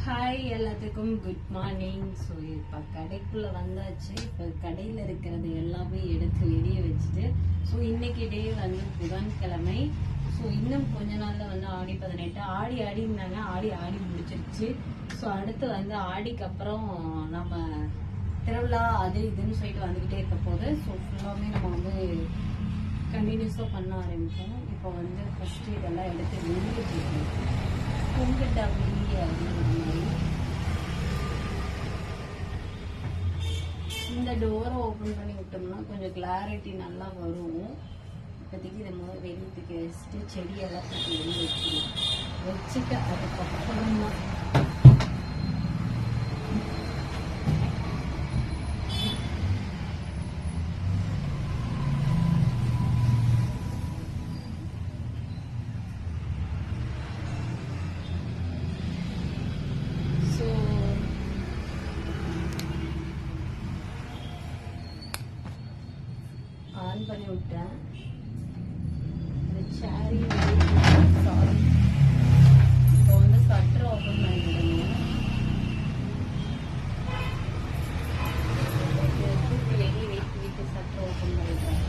Hi எல்லாத்துக்கும் good morning. So இப்போ கடைக்குள்ளே வந்தாச்சு. இப்போ கடையில் இருக்கிறது எல்லாமே எடுத்து வெளியே வச்சுட்டு, ஸோ இன்னைக்கு டே வந்து புதன்கிழமை. ஸோ இன்னும் கொஞ்ச நாளில் வந்து ஆடி 18 ஆடினாங்க. ஆடி முடிச்சிருச்சு. ஸோ அடுத்து வந்து ஆடிக்கு அப்புறம் நம்ம திருவிழா அது இதுன்னு சொல்லிட்டு வந்துக்கிட்டே இருக்க போது. ஸோ ஃபுல்லாமே நம்ம வந்து கண்டினியூஸாக பண்ண ஆரம்பிப்போம். இப்போ வந்து ஃபஸ்ட்டு இதெல்லாம் எடுத்து வெளியே போய்க்கணும். கும்பிட்டபடி அப்படிங்கிற மாதிரி இந்த டோரை ஓப்பன் பண்ணி விட்டோம்னா கொஞ்சம் கிளாரிட்டி நல்லா வரும். இப்போதைக்கு இதை முதல் வெளியத்துக்கு வச்சுட்டு செடியெல்லாம் தூக்கி வெளியே வச்சுட்டு அதுக்கப்புறமா ஆன் பண்ணி விட்டேன். இந்த சேரி சாரி இப்போ வந்து சட்டர் ஓப்பன் பண்ணிவிடுங்க. வெளியே வீட்டு சட்டர் ஓப்பன் பண்ணிடுறேன்.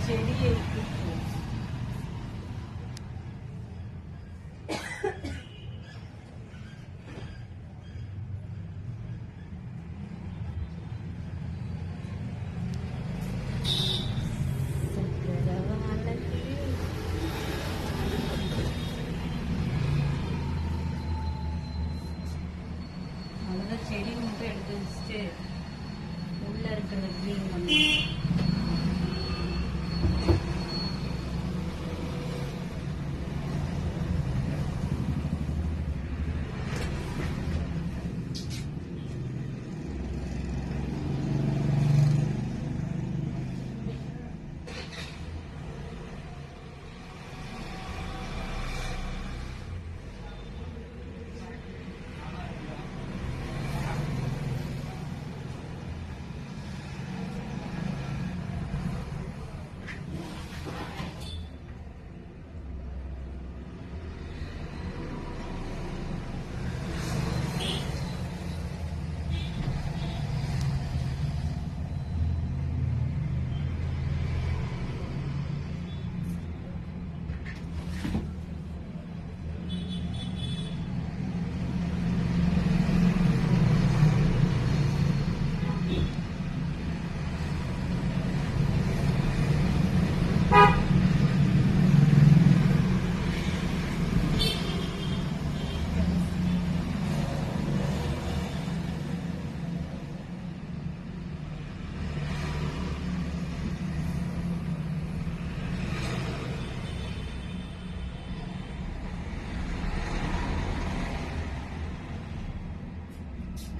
செடியை செடி மட்டும் எடுத்து வச்சுட்டு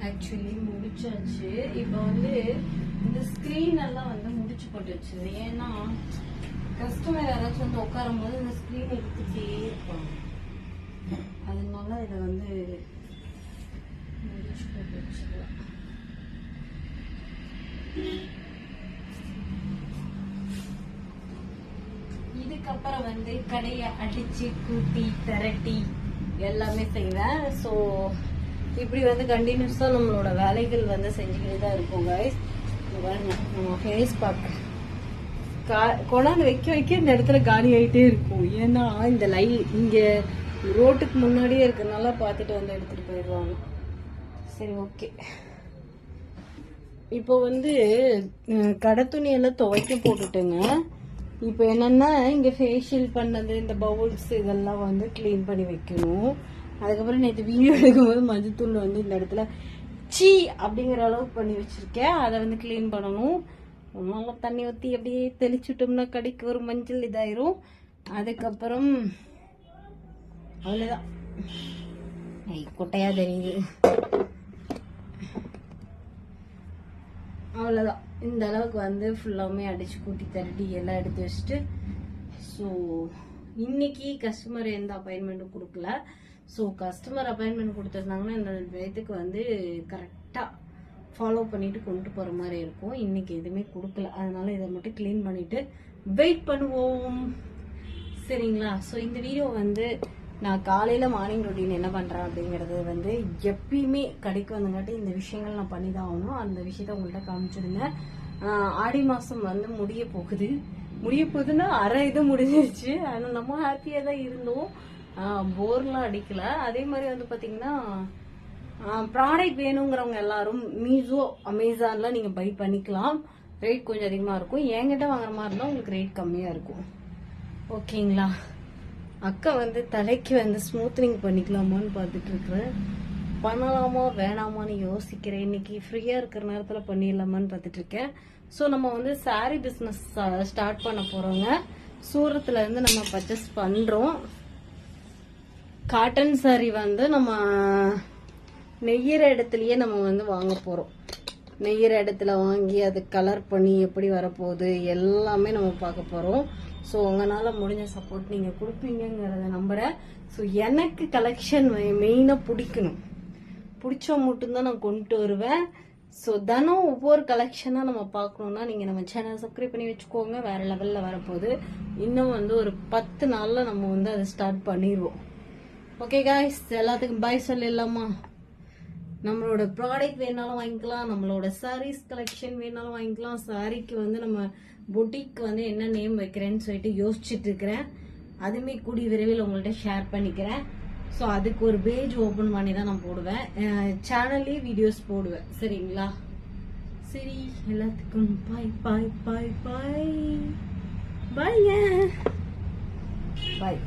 ஆக்சுவலி முடிச்சாச்சு. இப்போ வந்து இந்த ஸ்க்ரீன் எல்லாம் வந்து முடிச்சு போட்டு வச்சிருது. ஏன்னா கஸ்டமர் யாராச்சும் வந்து உட்காரும் போது இந்த ஸ்க்ரீன் எடுத்துட்டே இருப்பாங்க. அதனால இதை வந்து முடிச்சு போட்டு வச்சிடலாம். இதுக்கப்புறம் வந்து கடையை அடிச்சு கூட்டி திரட்டி எல்லாமே செய்வேன். ஸோ இப்படி வந்து கண்டினியூஸா நம்மளோட வேலைகள் வந்து செஞ்சுக்கிட்டே தான் இருக்கும் கைஸ். நம்ம ஃபேஸ் பேக் கொண்டாந்து வைக்க இந்த இடத்துல காலி ஆகிட்டே இருக்கும். ஏன்னா இந்த இங்க ரோட்டுக்கு முன்னாடியே இருக்கிறதுனால பார்த்துட்டு வந்து எடுத்துட்டு போயிடுவாங்க. சரி, ஓகே. இப்போ வந்து கடை துணியெல்லாம் துவைக்க போட்டுட்டுங்க. இப்போ என்னன்னா இங்க ஃபேஷியல் பண்ணது இந்த பவுல்ஸ் இதெல்லாம் வந்து கிளீன் பண்ணி வைக்கணும். அதுக்கப்புறம் நேற்று வீடியோ எடுக்கும்போது மஞ்சத்தூள் வந்து இந்த இடத்துல சீ அப்படிங்கிற அளவுக்கு பண்ணி வச்சிருக்கேன். அதை வந்து கிளீன் பண்ணணும். நல்லா தண்ணி ஊற்றி அப்படியே தெளிச்சுட்டோம்னா கடைக்கு ஒரு மஞ்சள் இதாயிரும். அதுக்கப்புறம் அவ்வளோதான். கொட்டையா தெரியுது. அவ்வளோதான். இந்த அளவுக்கு வந்து ஃபுல்லாமே அடிச்சு கூட்டி தரட்டி எல்லாம் எடுத்து வச்சுட்டு, ஸோ இன்னைக்கு கஸ்டமர் எந்த அப்பாயின்மெண்ட்டும் கொடுக்கல. ஸோ கஸ்டமர் அப்பாயின்மெண்ட் கொடுத்துருந்தாங்கன்னா இந்த இதுக்கு வந்து கரெக்டாக ஃபாலோ பண்ணிட்டு கொண்டு போகிற மாதிரி இருக்கும். இன்னைக்கு எதுவுமே கொடுக்கல. அதனால இதை மட்டும் கிளீன் பண்ணிட்டு வெயிட் பண்ணுவோம். சரிங்களா? ஸோ இந்த வீடியோ வந்து நான் காலையில் மார்னிங் ரொட்டீன் என்ன பண்ணுறேன் அப்படிங்கிறது வந்து எப்பயுமே கடைக்கு வந்தங்காட்டி இந்த விஷயங்கள் நான் பண்ணி தான் ஆகணும். அந்த விஷயத்த உங்கள்கிட்ட காமிச்சிருந்தேன். ஆடி மாதம் வந்து முடிய போகுதுன்னா அரை இது முடிஞ்சிருச்சு. ஆனால் நம்ம ஹாப்பியாக தான் இருந்தோம். போர்லாம் அடிக்கல. அதே மாதிரி வந்து பார்த்தீங்கன்னா ப்ராடக்ட் வேணுங்கிறவங்க எல்லாரும் மீஷோ அமேசான்ல நீங்கள் பை பண்ணிக்கலாம். ரேட் கொஞ்சம் அதிகமாக இருக்கும். என்கிட்ட வாங்குற மாதிரி இருந்தால் உங்களுக்கு ரேட் கம்மியாக இருக்கும். ஓகேங்களா? அக்கா வந்து தலைக்கு வந்து ஸ்மூத்னிங் பண்ணிக்கலாமான்னு பார்த்துட்டு இருக்கிறேன். பண்ணலாமா வேணாமான்னு யோசிக்கிறேன். இன்னைக்கு ஃப்ரீயாக இருக்கிற நேரத்தில் பண்ணிடலாமான்னு பார்த்துட்டு இருக்கேன். ஸோ நம்ம வந்து சாரீ பிஸ்னஸ் ஸ்டார்ட் பண்ண போகிறோங்க. சூரத்தில் இருந்து நம்ம பர்ச்சேஸ் பண்ணுறோம். காட்டன் சாரீ வந்து நம்ம நெய்யிற இடத்துலயே நம்ம வந்து வாங்க போகிறோம். நெய்யிற இடத்துல வாங்கி அது கலர் பண்ணி எப்படி வரப்போகுது எல்லாமே நம்ம பார்க்க போகிறோம். ஸோ உங்களால் முடிஞ்ச சப்போர்ட் நீங்கள் கொடுப்பீங்கிறத நம்புகிறேன். ஸோ எனக்கு கலெக்ஷன் மெயினாக பிடிச்ச மட்டும்தான் நான் கொண்டு வருவேன். ஸோ தினம் ஒவ்வொரு கலெக்ஷனாக நம்ம பார்க்கணுன்னா நீங்கள் நம்ம சேனல் சப்ஸ்கிரைப் பண்ணி வச்சுக்கோங்க. வேறு லெவலில் வரப்போகுது. இன்னும் வந்து ஒரு 10 நாளில் நம்ம வந்து அதை ஸ்டார்ட் பண்ணிடுவோம். ஓகே காய்ஸ், எல்லாத்துக்கும் பாய் சொல்லிடலாமா? நம்மளோட ப்ராடக்ட் வேணாலும் வாங்கிக்கலாம். நம்மளோட சாரீஸ் கலெக்ஷன் வேணாலும் வாங்கிக்கலாம். சாரீக்கு வந்து நம்ம பொட்டிக்கு வந்து என்ன நேம் வைக்கிறேன்னு சொல்லிட்டு யோசிச்சுட்டு இருக்கிறேன். அதுவுமே கூடிய விரைவில் உங்கள்கிட்ட ஷேர் பண்ணிக்கிறேன். ஸோ அதுக்கு ஒரு பேஜ் ஓப்பன் பண்ணி தான் நான் போடுவேன். சேனல்லே வீடியோஸ் போடுவேன். சரிங்களா? சரி, எல்லாத்துக்கும் பாய் பாய் பாய் பாய் பாய் பாய்.